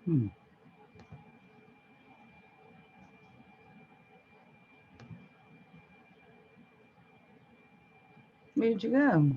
Hmm. Where'd you go?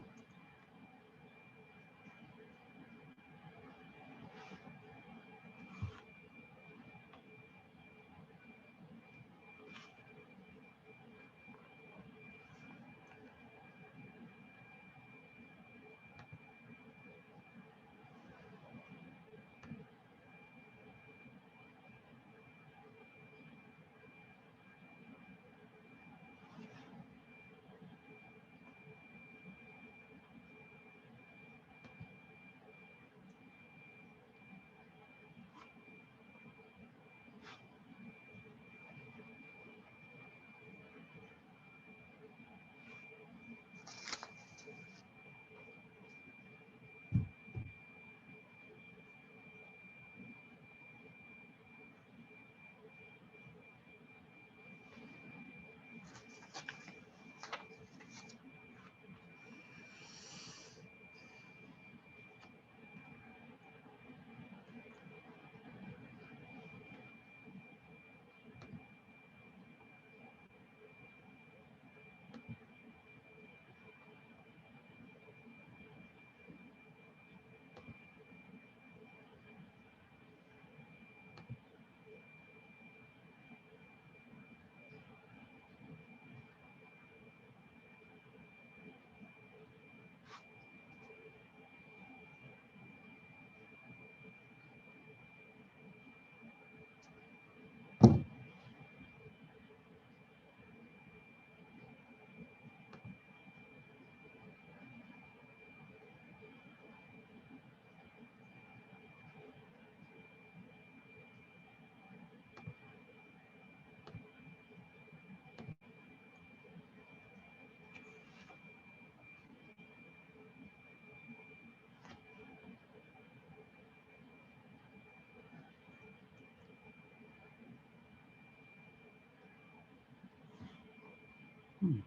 Hmm.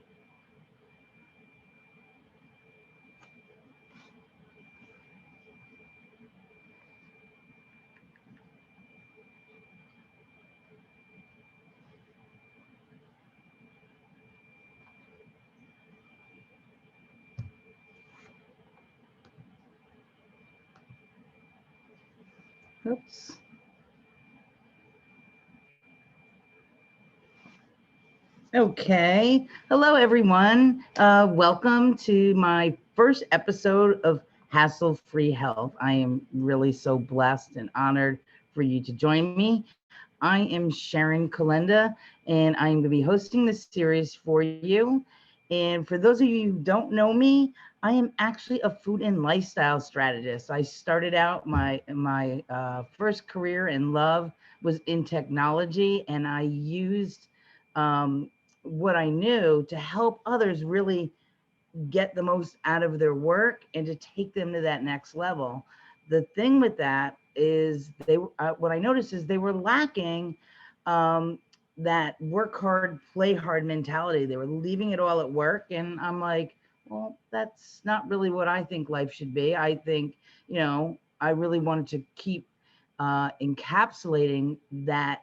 Oops. Okay. Hello, everyone. Welcome to my first episode of Hassle Free Health. I am really so blessed and honored for you to join me. I am Sharon Kalenda, and I'm going to be hosting this series for you. And for those of you who don't know me, I am actually a food and lifestyle strategist. I started out my first career and love was in technology, and I used um, what I knew to help others really get the most out of their work and to take them to that next level. The thing with that is what I noticed is they were lacking um, that work hard, play hard mentality. They were leaving it all at work. And I'm like, well, that's not really what I think life should be. I think, I really wanted to keep encapsulating that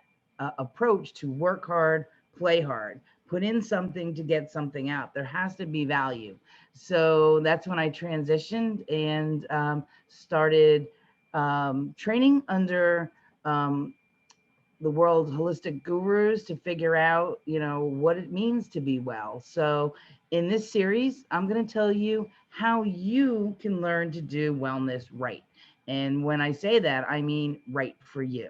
approach to work hard, play hard, put in something to get something out. There has to be value. So that's when I transitioned and started training under um, the world holistic gurus to figure out, what it means to be well. So in this series, I'm going to tell you how you can learn to do wellness right. And when I say that, I mean right for you.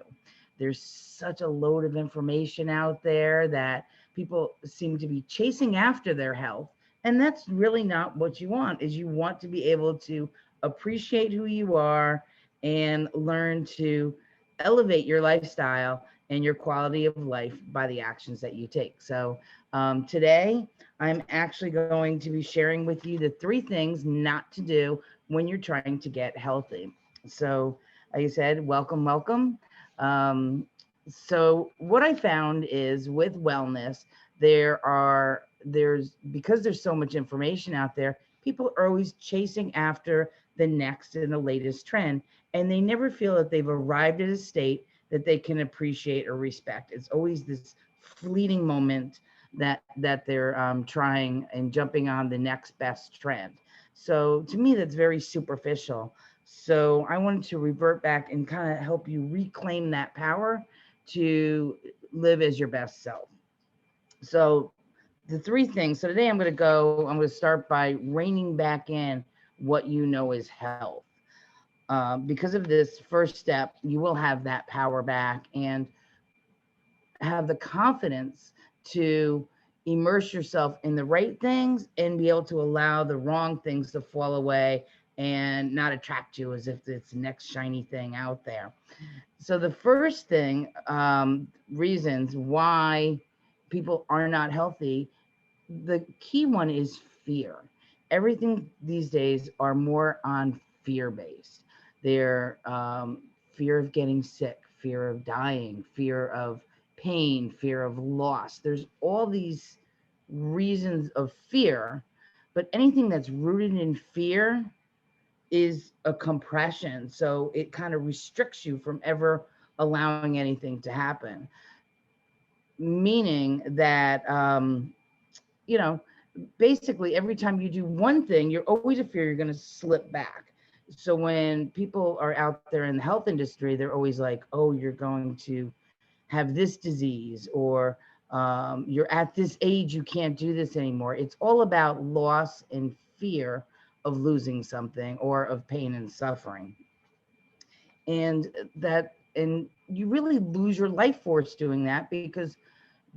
There's such a load of information out there that people seem to be chasing after their health. And that's really not what you want, is you want to be able to appreciate who you are and learn to elevate your lifestyle and your quality of life by the actions that you take. So today, I'm actually going to be sharing with you the 3 things not to do when you're trying to get healthy. So, like I said, welcome, welcome. So, what I found is with wellness, there's because there's so much information out there, people are always chasing after the next and the latest trend. And they never feel that they've arrived at a state that they can appreciate or respect. It's always this fleeting moment that they're trying and jumping on the next best trend. So to me, that's very superficial. So I wanted to revert back and kind of help you reclaim that power to live as your best self. So the three things. So today I'm going to start by reining back in what you know is health. Because of this first step, you will have that power back and have the confidence to immerse yourself in the right things and be able to allow the wrong things to fall away and not attract you as if it's the next shiny thing out there. So the first thing, reasons why people are not healthy, the key one is fear. Everything these days are more on fear based. They're fear of getting sick, fear of dying, fear of pain, fear of loss. There's all these reasons of fear, but anything that's rooted in fear is a compression. So it kind of restricts you from ever allowing anything to happen, meaning that, you know, basically every time you do one thing, you're always afraid you're going to slip back. So when people are out there in the health industry, they're always like, oh, you're going to have this disease, or you're at this age, you can't do this anymore. It's all about loss and fear of losing something or of pain and suffering. And you really lose your life force doing that, because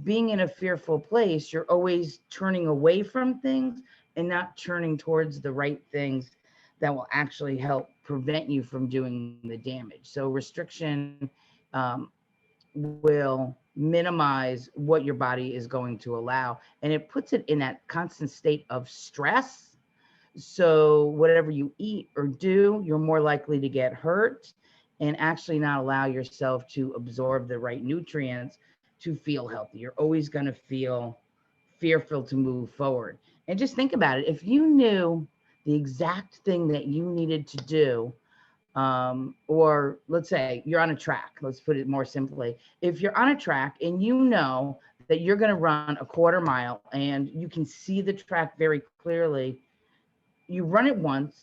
being in a fearful place, you're always turning away from things and not turning towards the right things that will actually help prevent you from doing the damage. So restriction um, will minimize what your body is going to allow, and it puts it in that constant state of stress. So whatever you eat or do, you're more likely to get hurt and actually not allow yourself to absorb the right nutrients to feel healthy. You're always going to feel fearful to move forward. And just think about it. If you knew the exact thing that you needed to do, or let's say you're on a track, let's put it more simply. If you're on a track and you know that you're going to run a quarter mile and you can see the track very clearly, you run it once,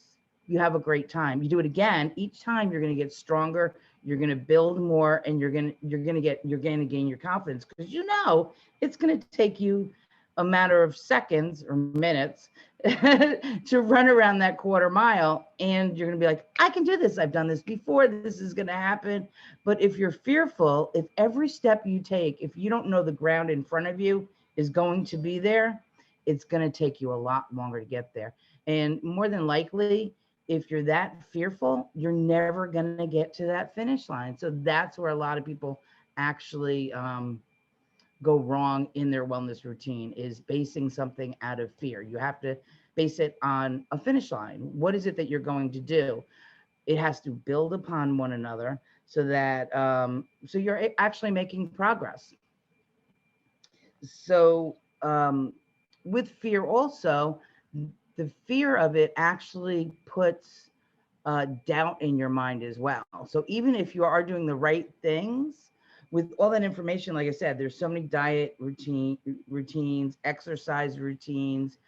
you have a great time. You do it again, each time you're going to get stronger, you're going to build more, and you're going to gain your confidence, because you know it's going to take you a matter of seconds or minutes to run around that quarter mile, and you're going to be like, I can do this. I've done this before. This is going to happen. But if you're fearful, if every step you take, if you don't know the ground in front of you is going to be there, it's going to take you a lot longer to get there. And more than likely, if you're that fearful, you're never going to get to that finish line. So that's where a lot of people actually go wrong in their wellness routine, is basing something out of fear. You have to base it on a finish line. What is it that you're going to do? It has to build upon one another, so that so you're actually making progress. So with fear also, the fear of it actually puts doubt in your mind as well. So even if you are doing the right things, with all that information, like I said, there's so many diet routines, exercise routines,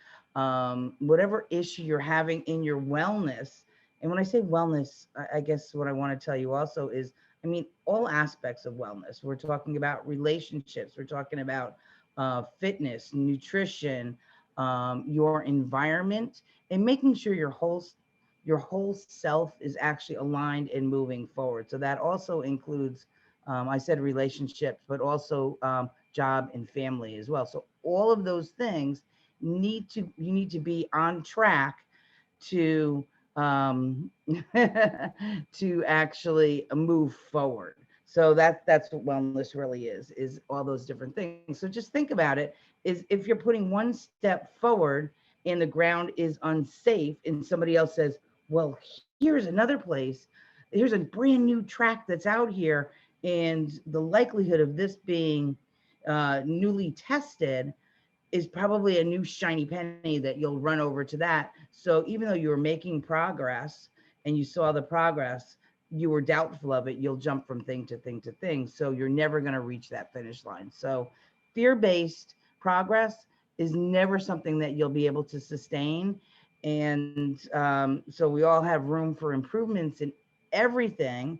whatever issue you're having in your wellness. And when I say wellness, I guess what I want to tell you also is, I mean, all aspects of wellness. We're talking about relationships. We're talking about fitness, nutrition, your environment, and making sure your whole self is actually aligned and moving forward. So that also includes, I said relationships, but also job and family as well. So all of those things you need to be on track to to actually move forward. So that's what wellness really is all those different things. So just think about it, is if you're putting one step forward and the ground is unsafe, and somebody else says, well, here's another place, here's a brand new track that's out here, and the likelihood of this being newly tested is probably a new shiny penny that you'll run over to that. So even though you're making progress, and you saw the progress, you were doubtful of it, you'll jump from thing to thing to thing. So you're never going to reach that finish line. So fear based progress is never something that you'll be able to sustain. And so we all have room for improvements in everything,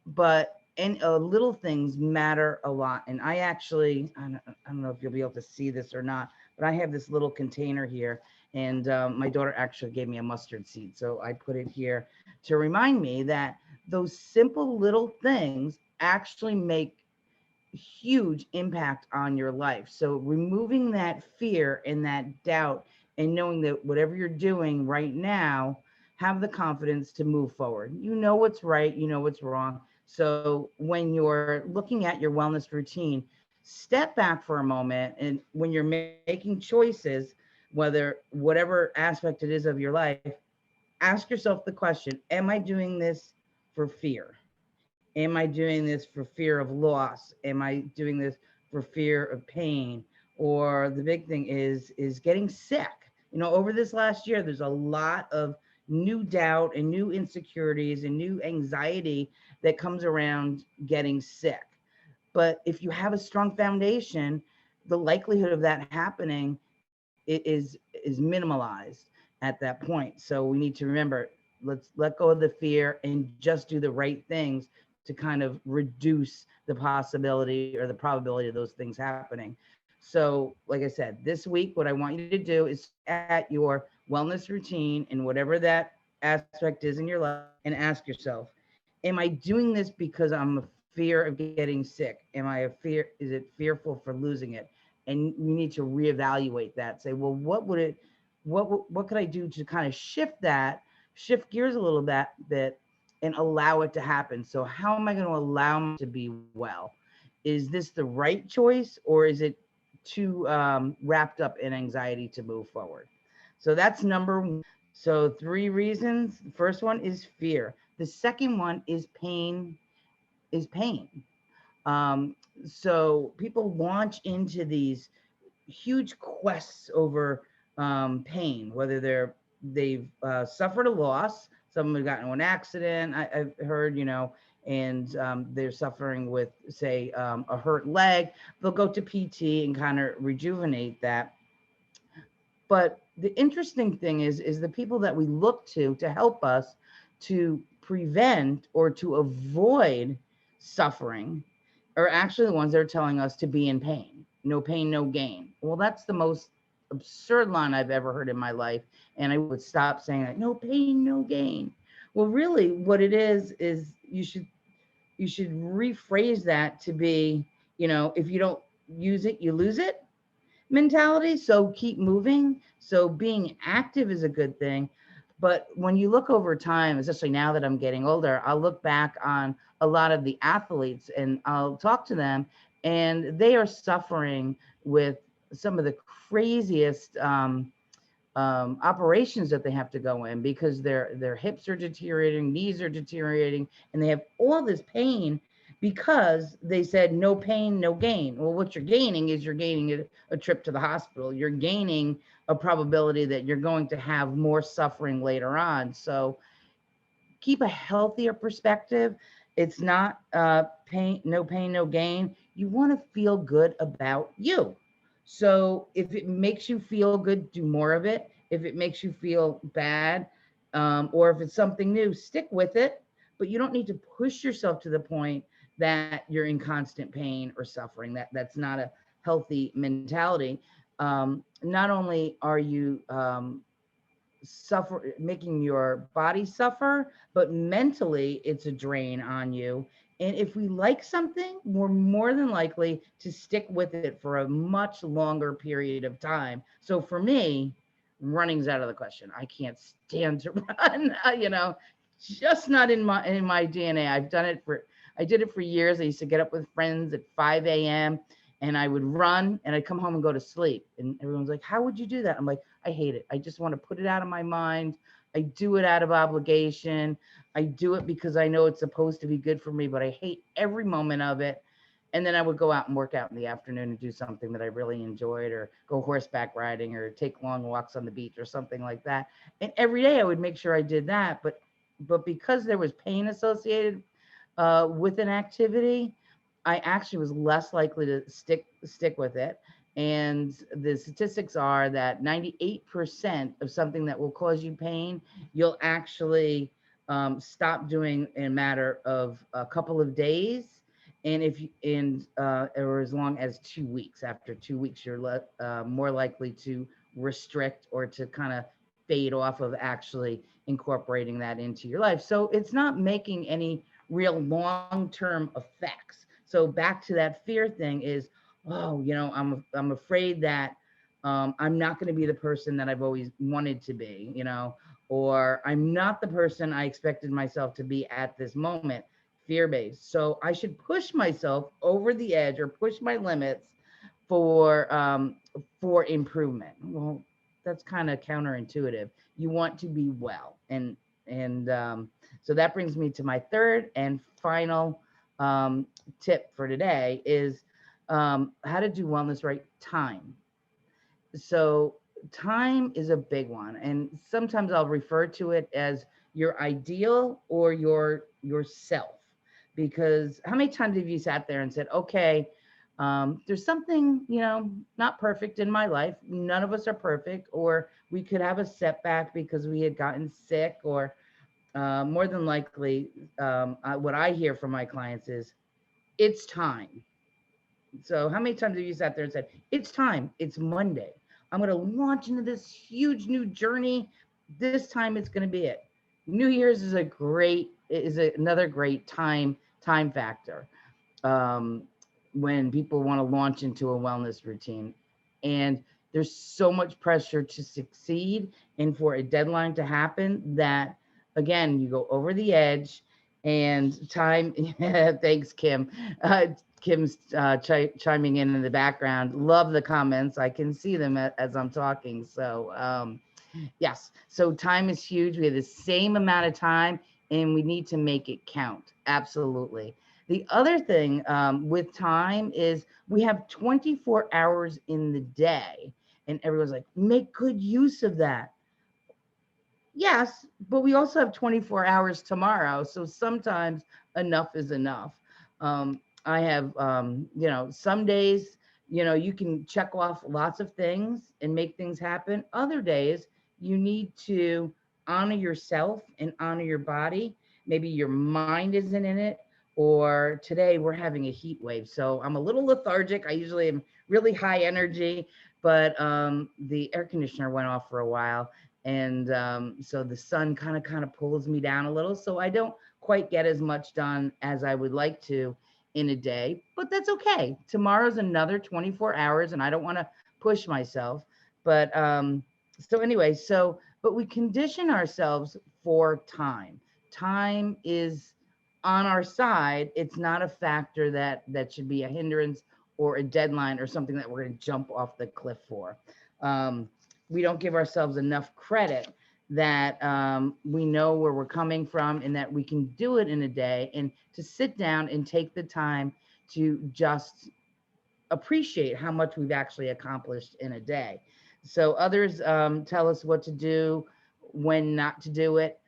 but and little things matter a lot. And I actually, I don't know if you'll be able to see this or not, but I have this little container here, and my daughter actually gave me a mustard seed, so I put it here to remind me that those simple little things actually make huge impact on your life. So removing that fear and that doubt and knowing that whatever you're doing right now, have the confidence to move forward. You know what's right, you know what's wrong. So when you're looking at your wellness routine, step back for a moment, and when you're making choices, whether whatever aspect it is of your life, ask yourself the question, am I doing this for fear? Am I doing this for fear of loss? Am I doing this for fear of pain? Or the big thing is getting sick. You know, over this last year, there's a lot of new doubt and new insecurities and new anxiety that comes around getting sick. But if you have a strong foundation, the likelihood of that happening is minimalized at that point. So we need to remember, let's let go of the fear and just do the right things to kind of reduce the possibility or the probability of those things happening. So, like I said, this week, what I want you to do is at your wellness routine and whatever that aspect is in your life and ask yourself, am I doing this because I'm a fear of getting sick? Am I a fear? Is it fearful for losing it? And you need to reevaluate that. Say, well, what could I do to kind of shift gears a little bit, and allow it to happen? So how am I going to allow me to be well? Is this the right choice, or is it too wrapped up in anxiety to move forward? So that's number one. So three reasons. The first one is fear. The second one is pain. Is pain. Um, so people launch into these huge quests over pain, whether they've suffered a loss, some have gotten into an accident. I've heard, and they're suffering with, say, a hurt leg. They'll go to PT and kind of rejuvenate that. But the interesting thing is the people that we look to help us to prevent or to avoid suffering are actually the ones that are telling us to be in pain. No pain, no gain. Well, that's the most absurd line I've ever heard in my life. And I would stop saying that, no pain, no gain. Well, really what it is you should rephrase that to be, if you don't use it, you lose it mentality. So keep moving. So being active is a good thing. But when you look over time, especially now that I'm getting older, I'll look back on a lot of the athletes and I'll talk to them, and they are suffering with some of the craziest operations that they have to go in because their hips are deteriorating, knees are deteriorating, and they have all this pain because they said no pain, no gain. Well, what you're gaining is you're gaining a trip to the hospital. You're gaining a probability that you're going to have more suffering later on. So keep a healthier perspective. It's not pain, no gain. You want to feel good about you. So if it makes you feel good, do more of it. If it makes you feel bad, or if it's something new, stick with it. But you don't need to push yourself to the point that you're in constant pain or suffering. That's not a healthy mentality. Not only are you making your body suffer, but mentally it's a drain on you. And if we like something, we're more than likely to stick with it for a much longer period of time. So for me, running's out of the question. I can't stand to run, just not in my DNA. I did it for years. I used to get up with friends at 5 a.m. and I would run and I'd come home and go to sleep. And everyone's like, how would you do that? I'm like, I hate it. I just want to put it out of my mind. I do it out of obligation. I do it because I know it's supposed to be good for me, but I hate every moment of it. And then I would go out and work out in the afternoon and do something that I really enjoyed, or go horseback riding or take long walks on the beach or something like that. And every day I would make sure I did that. But but because there was pain associated with an activity, I actually was less likely to stick with it. And the statistics are that 98% of something that will cause you pain, you'll actually stop doing in a matter of a couple of days. And if you, and or as long as 2 weeks. After 2 weeks, you're more likely to restrict or to kind of fade off of actually incorporating that into your life. So it's not making any real long-term effects. So back to that fear thing is, oh, I'm afraid that I'm not going to be the person that I've always wanted to be, or I'm not the person I expected myself to be at this moment, fear-based. So I should push myself over the edge or push my limits for improvement. Well, that's kind of counterintuitive. You want to be well, and so that brings me to my third and final tip for today is how to do wellness right. Time. So time is a big one, and sometimes I'll refer to it as your ideal or yourself, because how many times have you sat there and said, okay, there's something, not perfect in my life. None of us are perfect, or we could have a setback because we had gotten sick, or more than likely, what I hear from my clients is, it's time. So how many times have you sat there and said, it's time, it's Monday, I'm going to launch into this huge new journey. This time it's going to be it. New Year's is another great time factor. Um, when people want to launch into a wellness routine, and there's so much pressure to succeed and for a deadline to happen that, again, you go over the edge. And time, thanks, Kim. Kim's chiming in the background. Love the comments. I can see them as I'm talking. So yes, so time is huge. We have the same amount of time, and we need to make it count. Absolutely. The other thing with time is we have 24 hours in the day, and everyone's like, make good use of that. Yes, but we also have 24 hours tomorrow. So sometimes enough is enough. I have, some days, you can check off lots of things and make things happen. Other days, you need to honor yourself and honor your body. Maybe your mind isn't in it, or today we're having a heat wave. So I'm a little lethargic. I usually am really high energy, but the air conditioner went off for a while, and so the sun kind of pulls me down a little, so I don't quite get as much done as I would like to in a day, but that's okay. Tomorrow's another 24 hours, and I don't want to push myself. But so anyway, but we condition ourselves for time. Time is on our side. It's not a factor that should be a hindrance or a deadline or something that we're going to jump off the cliff for. um, we don't give ourselves enough credit that we know where we're coming from, and that we can do it in a day, and to sit down and take the time to just appreciate how much we've actually accomplished in a day. So others tell us what to do, when not to do it.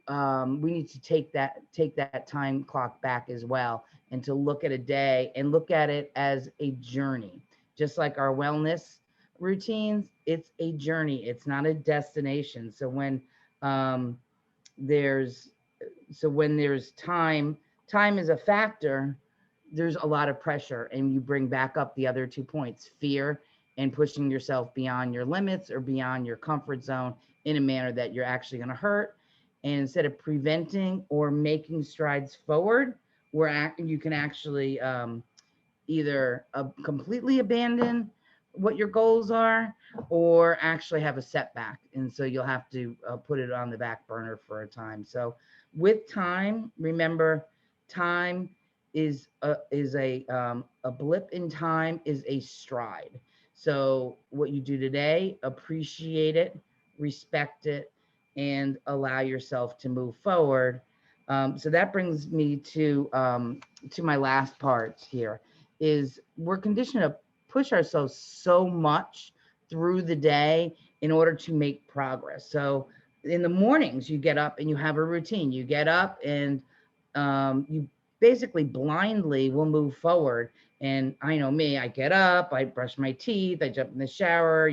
We need to take that time clock back as well, and to look at a day and look at it as a journey, just like our wellness routines. It's a journey, it's not a destination. Um, there's when there's time is a factor, there's a lot of pressure, and you bring back up the other 2 points: fear and pushing yourself beyond your limits or beyond your comfort zone in a manner that you're actually going to hurt. And instead of preventing or making strides forward, you can actually either completely abandon what your goals are, or actually have a setback, and so you'll have to put it on the back burner for a time. So with time, remember, time is a blip in time is a stride. So what you do today, appreciate it, respect it, and allow yourself to move forward. So that brings me to my last part here. Is we're conditioned to push ourselves so much through the day in order to make progress. So in the mornings, you get up and you have a routine. You get up and you basically blindly will move forward. And I know me, I get up, I brush my teeth, I jump in the shower,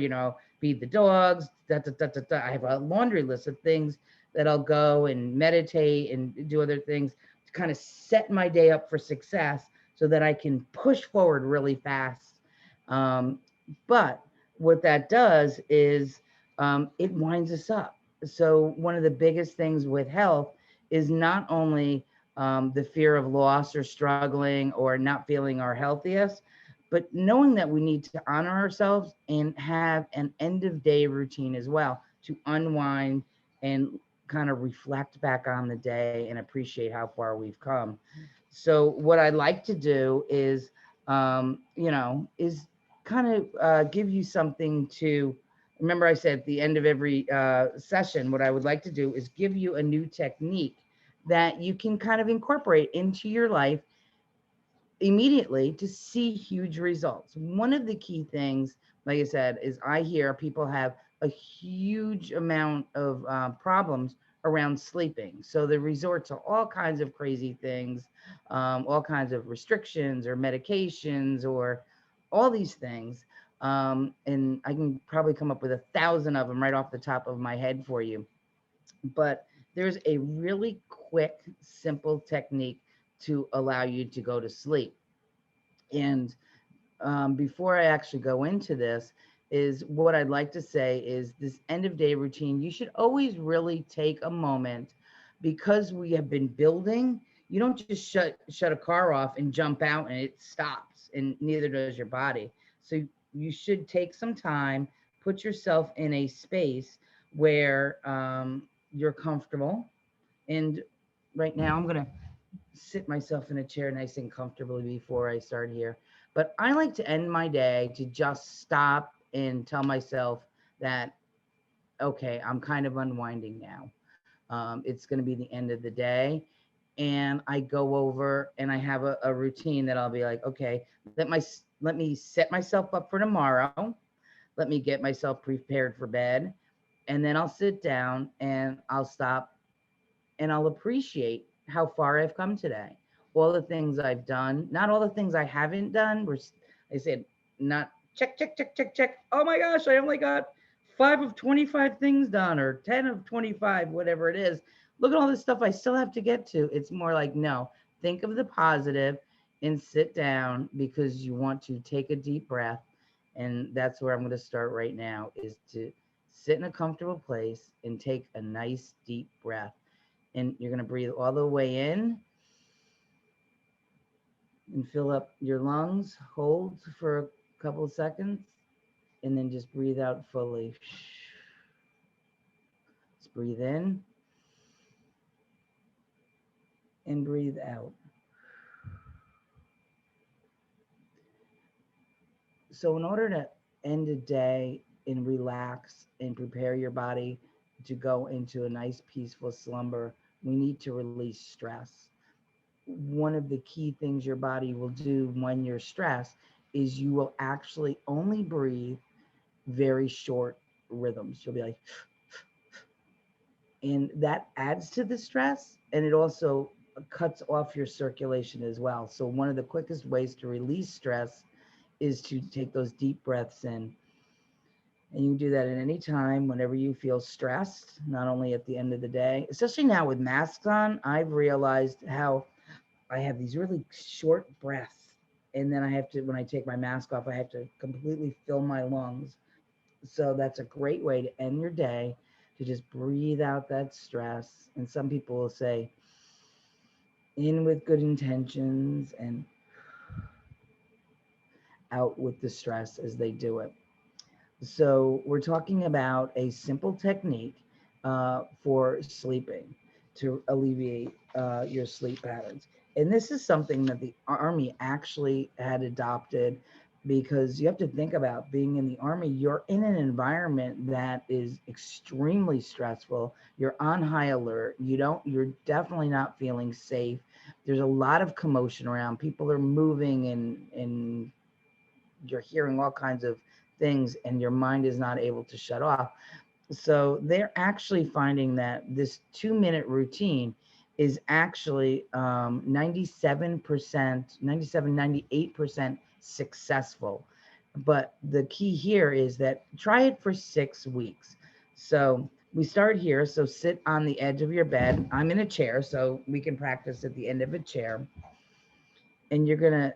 feed the dogs, I have a laundry list of things that I'll go and meditate and do other things to kind of set my day up for success so that I can push forward really fast. Um, but what that does is it winds us up. So, one of the biggest things with health is not only the fear of loss or struggling or not feeling our healthiest, but knowing that we need to honor ourselves and have an end of day routine as well to unwind and kind of reflect back on the day and appreciate how far we've come. So, what I like to do is kind of give you something to remember. I said at the end of every session, what I would like to do is give you a new technique that you can kind of incorporate into your life immediately to see huge results. One of the key things, like I said, is I hear people have a huge amount of problems around sleeping. So they resort to all kinds of crazy things, all kinds of restrictions or medications or all these things. And I can probably come up with 1,000 of them right off the top of my head for you. But there's a really quick, simple technique to allow you to go to sleep. And before I actually go into this, is what I'd like to say is this end of day routine. You should always really take a moment because we have been building. You don't just shut a car off and jump out and it stops, and neither does your body. So you should take some time, put yourself in a space where you're comfortable. And right now, I'm gonna sit myself in a chair nice and comfortably before I start here. But I like to end my day to just stop and tell myself that, okay, I'm kind of unwinding now. It's going to be the end of the day. And I go over and I have a routine that I'll be like, okay, let me set myself up for tomorrow. Let me get myself prepared for bed. And then I'll sit down and I'll stop and I'll appreciate how far I've come today. All the things I've done, not all the things I haven't done. I said, not check, check, check, check, check. Oh my gosh, I only got 5 of 25 things done or 10 of 25, whatever it is. Look at all this stuff I still have to get to. It's more like, no, think of the positive and sit down because you want to take a deep breath. And that's where I'm going to start right now is to sit in a comfortable place and take a nice deep breath, and you're going to breathe all the way in and fill up your lungs, hold for a couple of seconds, and then just breathe out fully. Just breathe in and breathe out. So in order to end a day and relax and prepare your body to go into a nice peaceful slumber, we need to release stress. One of the key things your body will do when you're stressed is you will actually only breathe very short rhythms. You'll be like, and that adds to the stress, and it also cuts off your circulation as well. So one of the quickest ways to release stress is to take those deep breaths in. And you can do that at any time whenever you feel stressed, not only at the end of the day, especially now with masks on. I've realized how I have these really short breaths. And then I have to, when I take my mask off, I have to completely fill my lungs. So that's a great way to end your day, to just breathe out that stress. And some people will say, in with good intentions and out with the stress as they do it. So we're talking about a simple technique for sleeping to alleviate your sleep patterns. And this is something that the Army actually had adopted because you have to think about being in the Army. You're in an environment that is extremely stressful. You're on high alert. You're definitely not feeling safe. There's a lot of commotion around. People are moving and you're hearing all kinds of things and your mind is not able to shut off. So they're actually finding that this 2-minute routine is actually 97%, 97, 98% successful. But the key here is that try it for 6 weeks. So we start here. So sit on the edge of your bed. I'm in a chair, so we can practice at the end of a chair. And you're gonna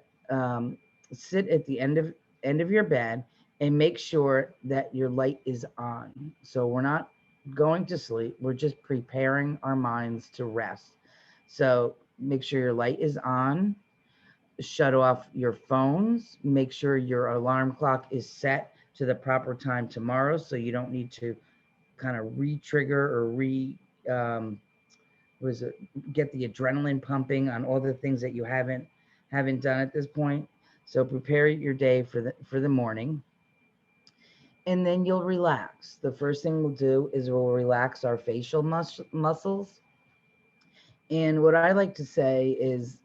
sit at the end of your bed and make sure that your light is on. So we're not going to sleep. We're just preparing our minds to rest. So make sure your light is on. Shut off your phones. Make sure your alarm clock is set to the proper time tomorrow, so you don't need to kind of re-trigger or um, was it get the adrenaline pumping on all the things that you haven't done at this point. So prepare your day for the morning, and then you'll relax. The first thing we'll do is we'll relax our facial muscles. And what I like to say is,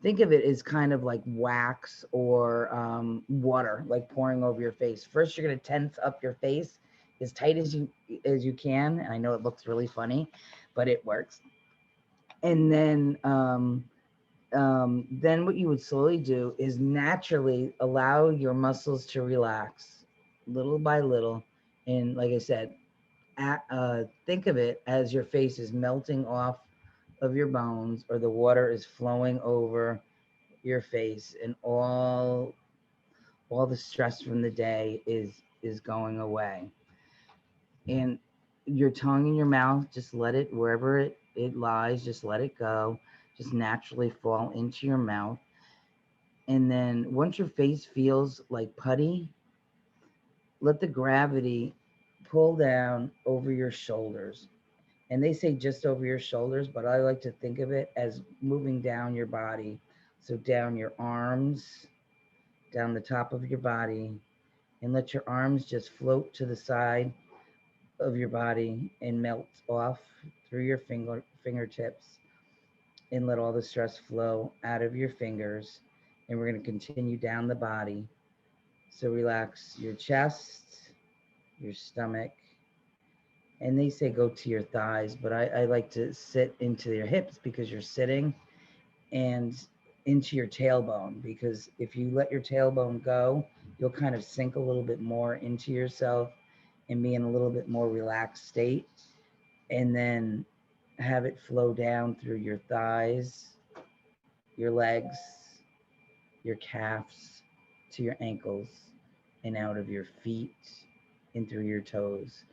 think of it as kind of like wax or water, like pouring over your face. First, you're going to tense up your face as tight as you can. And I know it looks really funny, but it works. And then what you would slowly do is naturally allow your muscles to relax little by little. And like I said, think of it as your face is melting off of your bones, or the water is flowing over your face, and all the stress from the day is going away. And your tongue in your mouth, just let it, wherever it lies, just let it go, just naturally fall into your mouth. And then once your face feels like putty, let the gravity pull down over your shoulders. And they say just over your shoulders, but I like to think of it as moving down your body. So down your arms, down the top of your body, and let your arms just float to the side of your body and melt off through your fingertips, and let all the stress flow out of your fingers. And we're going to continue down the body. So relax your chest, your stomach, and they say go to your thighs, but I like to sit into your hips because you're sitting, and into your tailbone, because if you let your tailbone go, you'll kind of sink a little bit more into yourself and be in a little bit more relaxed state. And then have it flow down through your thighs, your legs, your calves, to your ankles, and out of your feet and through your toes.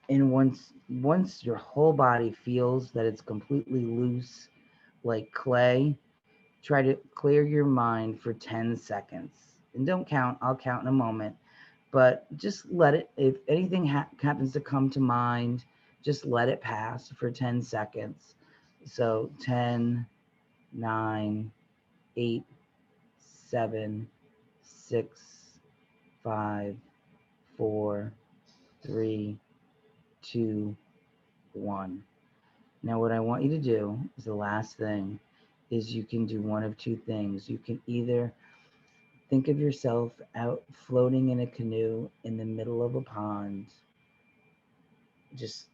And once your whole body feels that it's completely loose like clay, try to clear your mind for 10 seconds. And don't count, I'll count in a moment. But just let it, if anything happens to come to mind, just let it pass for 10 seconds. So 10, 9, 8, 7, 6, 5, 4, 3, 2, 1. Now, what I want you to do is the last thing is you can do one of two things. You can either think of yourself out floating in a canoe in the middle of a pond, just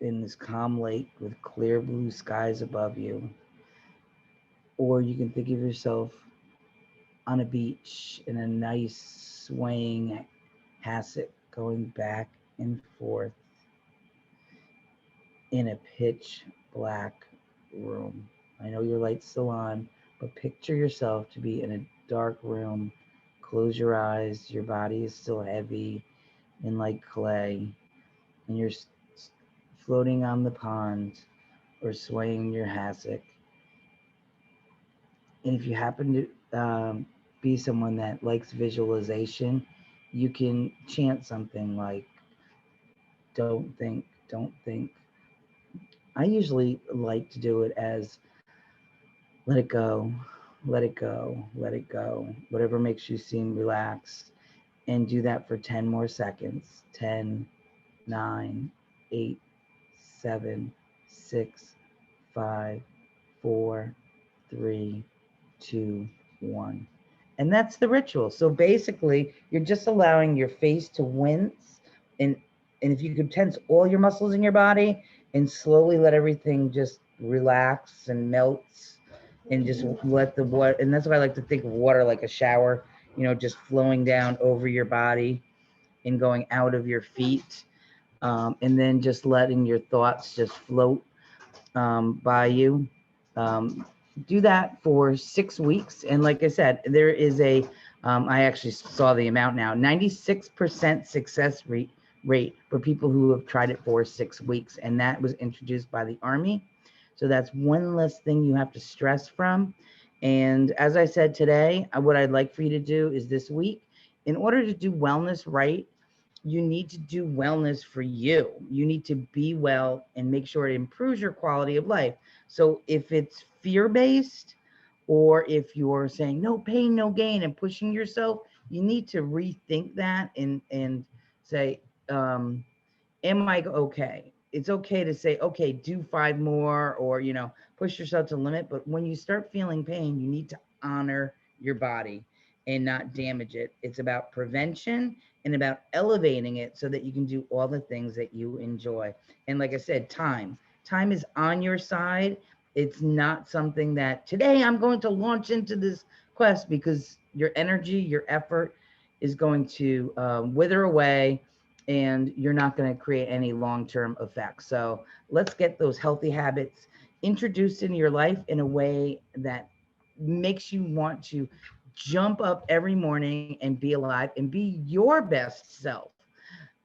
in this calm lake with clear blue skies above you. Or you can think of yourself on a beach in a nice swaying hassock going back and forth in a pitch black room. I know your light's still on, but picture yourself to be in a dark room. Close your eyes. Your body is still heavy and like clay, and you're floating on the pond or swaying your hassock. And if you happen to be someone that likes visualization, you can chant something like, don't think, don't think. I usually like to do it as, let it go, let it go, let it go, whatever makes you seem relaxed. And do that for 10 more seconds. 10, 9, 8, 7, 6, 5, 4, 3, 2, 1. And that's the ritual. So basically, you're just allowing your face to wince and if you could tense all your muscles in your body and slowly let everything just relax and melts, and just let the water, and that's why I like to think of water like a shower, just flowing down over your body and going out of your feet, and then just letting your thoughts just float by you. Um, do that for 6 weeks. And like I said, there is I actually saw the amount now, 96% success rate for people who have tried it for 6 weeks. And that was introduced by the Army. So that's one less thing you have to stress from. And as I said today, what I'd like for you to do is this week, in order to do wellness right, you need to do wellness for you. You need to be well and make sure it improves your quality of life. So if it's fear-based, or if you're saying no pain, no gain and pushing yourself, you need to rethink that and say, am I okay? It's okay to say, okay, do 5 more, or, push yourself to the limit. But when you start feeling pain, you need to honor your body and not damage it. It's about prevention and about elevating it so that you can do all the things that you enjoy. And like I said, time is on your side. It's not something that today I'm going to launch into this quest, because your energy, your effort is going to wither away, and you're not going to create any long-term effects. So let's get those healthy habits introduced into your life in a way that makes you want to jump up every morning and be alive and be your best self.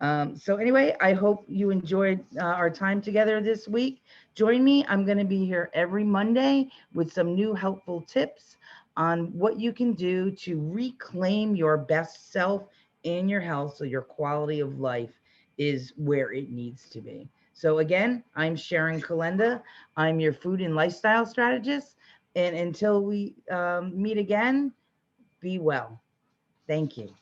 So anyway, I hope you enjoyed our time together this week. Join me. I'm going to be here every Monday with some new helpful tips on what you can do to reclaim your best self in your health, so your quality of life is where it needs to be. So again, I'm Sharon Kalenda. I'm your food and lifestyle strategist. And until we meet again, be well. Thank you.